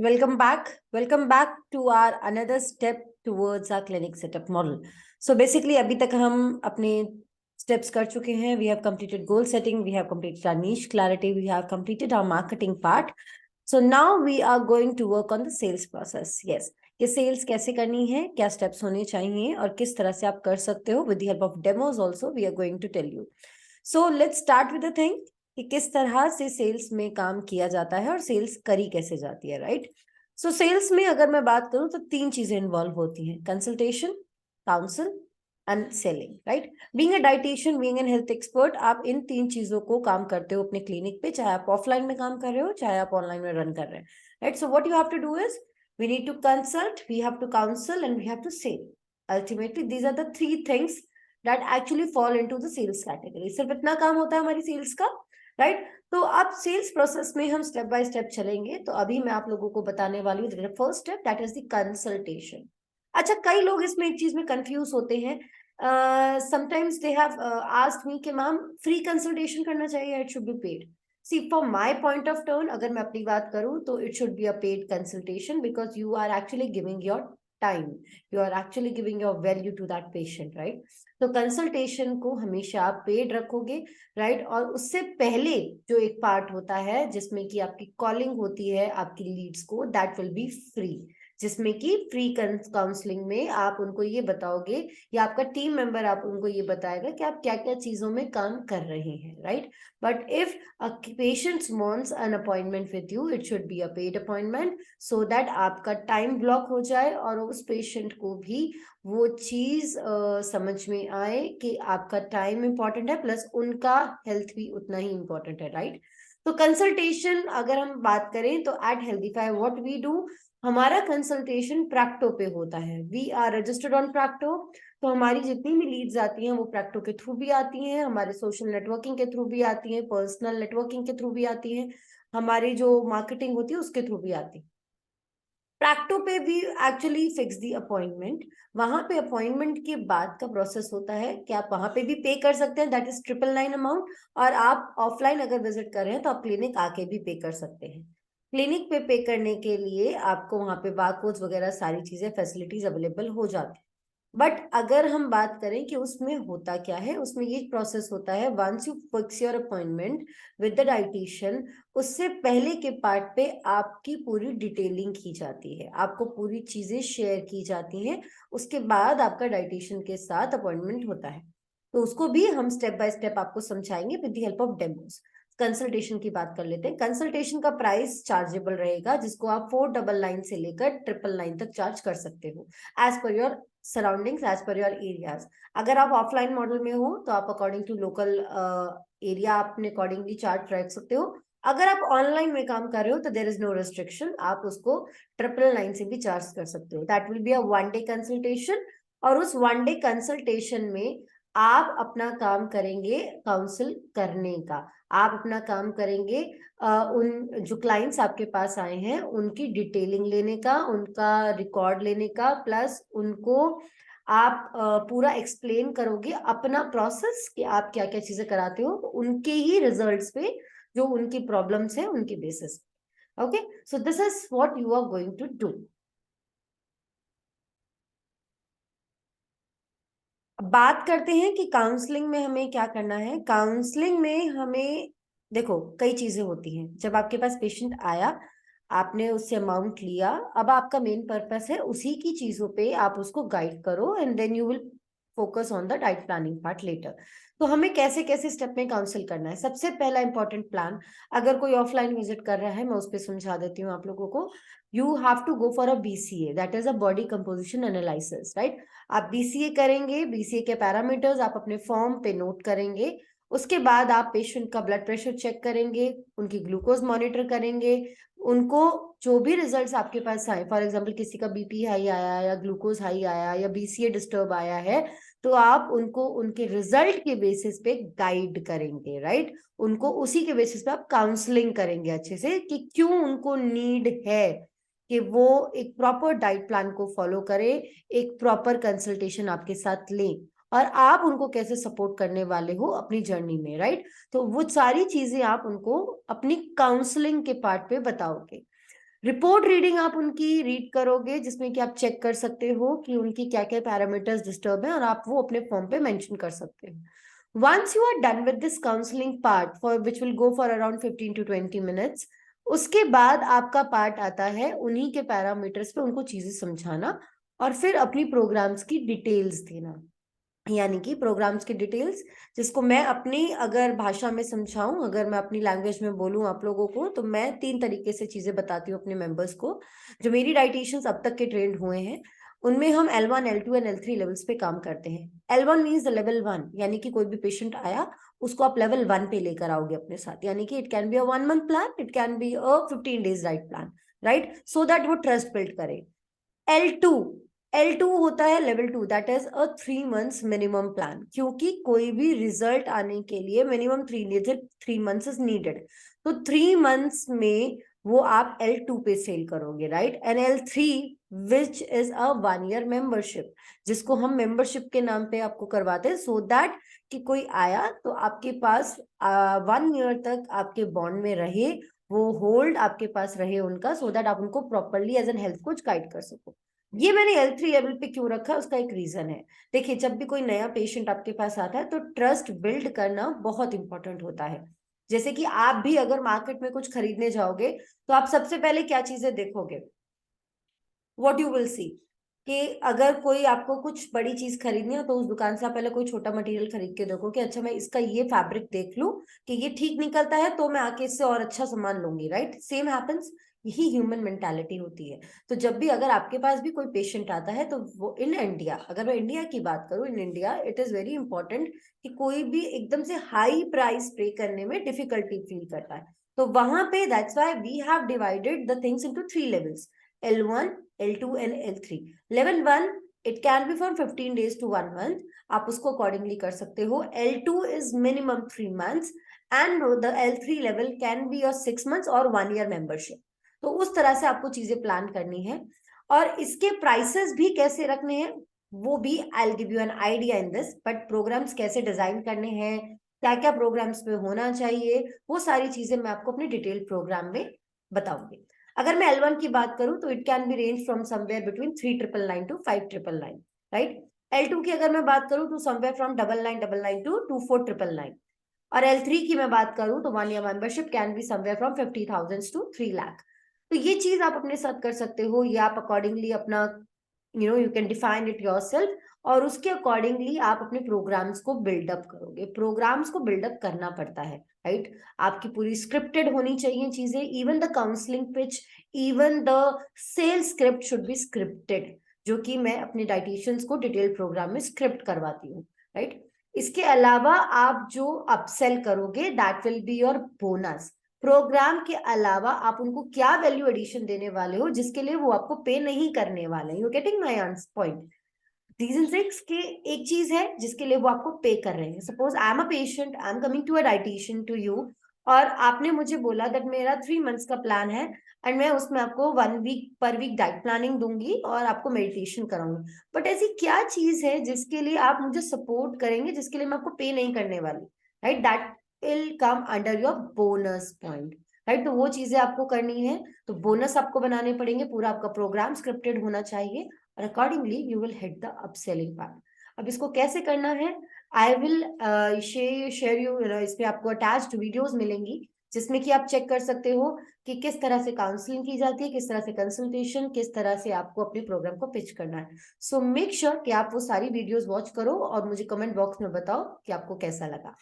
Welcome back. Welcome back to our another step towards our clinic setup model. So basically अभी तक हम अपने steps कर चुके हैं. We have completed goal setting. We have completed our niche clarity. We have completed our marketing part. So now we are going to work on the sales process. Yes. ये sales कैसे करनी है, क्या steps होने चाहिए और किस तरह से आप कर सकते हो. With the help of demos also we are going to tell you. So let's start with the thing कि किस तरह से सेल्स में काम किया जाता है और सेल्स करी कैसे जाती है, राइट. सो सेल्स में अगर मैं बात करूं तो 3 चीजें इन्वॉल्व होती हैं: consultation, council and selling, right. Being a dietitian, being an health expert, आप इन 3 चीजों को काम करते हो अपने क्लिनिक पे, चाहे आप ऑफलाइन में काम कर रहे हो चाहे आप ऑनलाइन में रन कर रहे हैं, right. So what you have to do is we need to consult, we have to counsel, and we have to sell. Ultimately these are the 3 things that actually fall into the sales category. सिर्फ इतना काम होता है हमारी sales का, right. तो अब sales process में हम स्टेप बाय स्टेप चलेंगे. तो अभी मैं आप लोगों को बताने वाली हूँ first step, that is the consultation. अच्छा, कई लोग इसमें एक चीज में कंफ्यूज होते हैं. Sometimes they have asked me कि मैम फ्री कंसल्टेशन करना चाहिए, it should be paid. See, from my point of turn, अगर मैं अपनी बात करूं तो it should be a paid consultation because you are actually giving your time, you are actually giving your value to that patient, right? तो consultation को हमेशा आप पेड रखोगे, राइट. और उससे पहले जो एक पार्ट होता है जिसमें कि आपकी कॉलिंग होती है आपकी लीड्स को, दैट विल बी फ्री. जिसमें कि फ्री काउंसलिंग में आप उनको ये बताओगे या आपका टीम मेंबर आप उनको ये बताएगा कि आप क्या क्या चीजों में काम कर रहे हैं, right. But if a patient wants an appointment with you, it should be a paid appointment so that आपका टाइम ब्लॉक हो जाए और उस पेशेंट को भी वो चीज समझ में आए कि आपका टाइम इंपॉर्टेंट है प्लस उनका हेल्थ भी उतना ही इंपॉर्टेंट है, राइट. तो कंसल्टेशन अगर हम बात करें तो at Healthify what we do, हमारा कंसल्टेशन प्रैक्टो पे होता है. We are registered on Practo. तो हमारी जितनी भी लीड्स आती हैं वो प्रैक्टो के थ्रू भी आती हैं, हमारे सोशल नेटवर्किंग के थ्रू भी आती हैं, पर्सनल नेटवर्किंग के थ्रू भी आती हैं, हमारी जो मार्केटिंग होती है उसके थ्रू भी आती है. प्रैक्टो पे भी एक्चुअली फिक्स दी अपॉइंटमेंट. वहां पे अपॉइंटमेंट के बाद का प्रोसेस होता है कि आप वहां पे भी पे कर सकते हैं, दैट इज 999 अमाउंट. और आप ऑफलाइन अगर विजिट कर रहे हैं तो आप क्लिनिक आके भी पे कर सकते हैं. क्लिनिक पे करने के लिए आपको वहां पे बारकोड्स वगैरह सारी चीजें फैसिलिटीज अवेलेबल हो जाती है. बट अगर हम बात करें कि उसमें होता क्या है, उसमें ये प्रोसेस होता है, once you fix your appointment with the dietitian, उससे पहले के पार्ट पे आपकी पूरी डिटेलिंग की जाती है, आपको पूरी चीजें शेयर की जाती हैं. उसके बाद आपका डाइटिशियन के साथ अपॉइंटमेंट होता है. तो उसको भी हम स्टेप बाय स्टेप आपको समझाएंगे with the help of demos. Consultation की बात कर लेते हैं. कंसल्टेशन का प्राइस चार्जेबल रहेगा, जिसको आप 499 से लेकर 999 तक चार्ज कर सकते हो as per your surroundings, as per your areas. अगर आप ऑफलाइन मॉडल में हो तो आप अकॉर्डिंग टू लोकल एरिया अपने अकॉर्डिंगली चार्ज रख सकते हो. अगर आप ऑनलाइन में काम कर रहे हो तो देर इज नो रिस्ट्रिक्शन, आप उसको 999 से भी चार्ज कर सकते हो. That will be a 1 day consultation. और उस 1 डे कंसल्टेशन में आप अपना काम करेंगे काउंसिल करने का. आप अपना काम करेंगे उन जो क्लाइंट्स आपके पास आए हैं उनकी डिटेलिंग लेने का, उनका रिकॉर्ड लेने का, प्लस उनको आप पूरा एक्सप्लेन करोगे अपना प्रोसेस कि आप क्या क्या चीजें कराते हो उनके ही रिजल्ट्स पे, जो उनकी प्रॉब्लम्स है उनके basis. Okay, so this is what you are going to do. बात करते हैं कि काउंसलिंग में हमें क्या करना है. काउंसलिंग में हमें देखो कई चीजें होती हैं. जब आपके पास पेशेंट आया, आपने उससे अमाउंट लिया, अब आपका मेन पर्पस है उसी की चीजों पे आप उसको गाइड करो and then you will focus on the diet planning part later. तो हमें कैसे कैसे स्टेप में काउंसिल करना है. सबसे पहला इंपॉर्टेंट प्लान, अगर कोई ऑफलाइन विजिट कर रहा है मैं उस पर समझा देती हूँ आप लोगों को. You have to go for a BCA, that is a body composition analysis, right. आप BCA करेंगे, BCA के पैरामीटर्स आप अपने फॉर्म पे नोट करेंगे. उसके बाद आप पेशेंट का ब्लड प्रेशर चेक करेंगे, उनकी ग्लूकोज मॉनिटर करेंगे, उनको जो भी रिजल्ट्स आपके पास आए, फॉर एग्जांपल किसी का BP हाई आया या ग्लूकोज हाई आया या BCA डिस्टर्ब आया है, तो आप उनको उनके रिजल्ट के बेसिस पे गाइड करेंगे, राइट. उनको उसी के बेसिस पे आप काउंसलिंग करेंगे अच्छे से कि क्यों उनको नीड है कि वो एक प्रॉपर डाइट प्लान को फॉलो करे, एक प्रॉपर कंसल्टेशन आपके साथ लें, और आप उनको कैसे सपोर्ट करने वाले हो अपनी जर्नी में, राइट. तो वो सारी चीजें आप उनको अपनी काउंसलिंग के पार्ट पे बताओगे. रिपोर्ट रीडिंग आप उनकी रीड करोगे, जिसमें कि आप चेक कर सकते हो कि उनकी क्या क्या पैरामीटर्स डिस्टर्ब है, और आप वो अपने फॉर्म पे मेंशन कर सकते हो। Once you are done with this counselling part for which will go for around 15 to 20 minutes, उसके बाद आपका पार्ट आता है उन्हीं के पैरामीटर्स पे उनको चीजें समझाना और फिर अपनी प्रोग्राम्स की डिटेल्स देना। यानी कि प्रोग्राम्स की डिटेल्स, जिसको मैं अपनी अगर भाषा में समझाऊं, अगर मैं अपनी लैंग्वेज में बोलूं आप लोगों को, तो मैं 3 तरीके से चीजें बताती हूँ अपने मेंबर्स को। जो मेरी डाइटिशियंस अब तक के ट्रेंड हुए हैं, उनमें हम L1, L2 and L3 levels पे काम करते हैं। L1 मीन्स द लेवल 1, यानी कि कोई भी पेशेंट आया उसको आप लेवल 1 पे लेकर आओगे अपने साथ, यानी कि it can be a 1 month plan, it can be a 15 days diet plan, right, so that वो ट्रस्ट बिल्ड करे। L2, L2 होता है level 2, that is a 3 months minimum plan, क्योंकि कोई भी रिजल्ट आने के लिए मिनिमम 3 months इज नीडेड। तो 3 months में वो आप L2 पे सेल करोगे, right. And L3 which is a 1 year membership, जिसको हम मेंबरशिप के नाम पे आपको करवाते हैं, सो दैट कि कोई आया तो आपके पास 1 year तक आपके बॉन्ड में रहे, वो होल्ड आपके पास रहे उनका, सो दैट आप उनको properly as an health coach guide कर सको। ये मैंने L3 लेवल पे क्यों रखा, उसका एक रीजन है। देखिए, जब भी कोई नया पेशेंट आपके पास आता है तो ट्रस्ट बिल्ड करना बहुत इंपॉर्टेंट होता है। जैसे कि आप भी अगर मार्केट में कुछ खरीदने जाओगे तो आप सबसे पहले क्या चीजें देखोगे, व्हाट यू विल सी, कि अगर कोई आपको कुछ बड़ी चीज खरीदनी है तो उस दुकान से आप पहले कोई छोटा मटेरियल खरीद के देखो कि अच्छा मैं इसका ये फैब्रिक देख लूं कि ये ठीक निकलता है तो मैं आके इससे और अच्छा सामान लूंगी, राइट। सेम हैपेंस, यही ह्यूमन मेंटालिटी होती है। तो जब भी अगर आपके पास भी कोई पेशेंट आता है तो वो इन इंडिया, अगर मैं इंडिया की बात करूं, in India it is very important कि कोई भी एकदम से हाई प्राइस पे करने में डिफिकल्टी फील करता है। तो वहां पे that's why we have divided the things into 3 levels, L1, L2 and L3। Level 1 it can be from 15 days to 1 month, आप उसको अकॉर्डिंगली कर सकते हो। L2 is minimum 3 months and the L3 level can be a 6 months और 1 year membership। तो उस तरह से आपको चीजें प्लान करनी है, और इसके प्राइसेस भी कैसे रखने हैं वो भी I'll give you an idea in this, but programs कैसे डिजाइन करने हैं, क्या क्या प्रोग्राम्स में होना चाहिए, वो सारी चीजें मैं आपको अपने डिटेल प्रोग्राम में बताऊंगी। अगर मैं L1 की बात करूं तो it can be range from somewhere between 3,999 to 5,999, right. L2 की अगर मैं बात करूं तो समवेयर फ्रॉम 9,999 to 24,999, और L3 की मैं बात करूं तो 1 year membership can be somewhere from 50,000 to 3 lakh. तो ये चीज आप अपने साथ कर सकते हो, ये आप अकॉर्डिंगली अपना you can define it yourself, और उसके अकॉर्डिंगली आप अपने प्रोग्राम्स को बिल्डअप करोगे। प्रोग्राम्स को बिल्डअप करना पड़ता है, राइट। आपकी पूरी स्क्रिप्टेड होनी चाहिए चीजें, even the counselling pitch, even the sell script should be scripted, जो कि मैं अपने डाइटिशियंस को डिटेल प्रोग्राम में स्क्रिप्ट करवाती हूँ, राइट। इसके अलावा आप जो अपसेल करोगे that will be your bonus. Program के अलावा आप उनको क्या वैल्यू एडिशन देने वाले हो जिसके लिए वो आपको पे नहीं करने वाले, you getting my point. Reason 6 के एक चीज है जिसके लिए वो आपको पे कर रहे हैं। Suppose I am a patient, I am coming to a dietitian to you, और आपने मुझे बोला दैट मेरा 3 months का प्लान है एंड मैं उसमें आपको 1 week पर वीक डाइट प्लानिंग दूंगी और आपको मेडिटेशन कराऊंगी, बट ऐसी क्या चीज है जिसके लिए आप मुझे सपोर्ट करेंगे, जिसके लिए मैं आपको पे नहीं करने वाली, right. That will come under your bonus point, right. तो वो चीजें आपको करनी है, तो बोनस आपको बनाने पड़ेंगे, पूरा आपका प्रोग्राम स्क्रिप्टेड होना चाहिए, और accordingly you will hit the upselling part. अब इसको कैसे करना है, आई विल शेयर यू, इस पे आपको अटैच्ड वीडियोस मिलेंगी जिसमें कि आप चेक कर सकते हो कि किस तरह से काउंसलिंग की जाती है, किस तरह से कंसल्टेशन, किस तरह से आपको अपने प्रोग्राम को पिच करना है। सो मेक श्योर कि आप वो सारी वीडियोस वॉच करो और मुझे कमेंट बॉक्स में बताओ कि आपको कैसा लगा।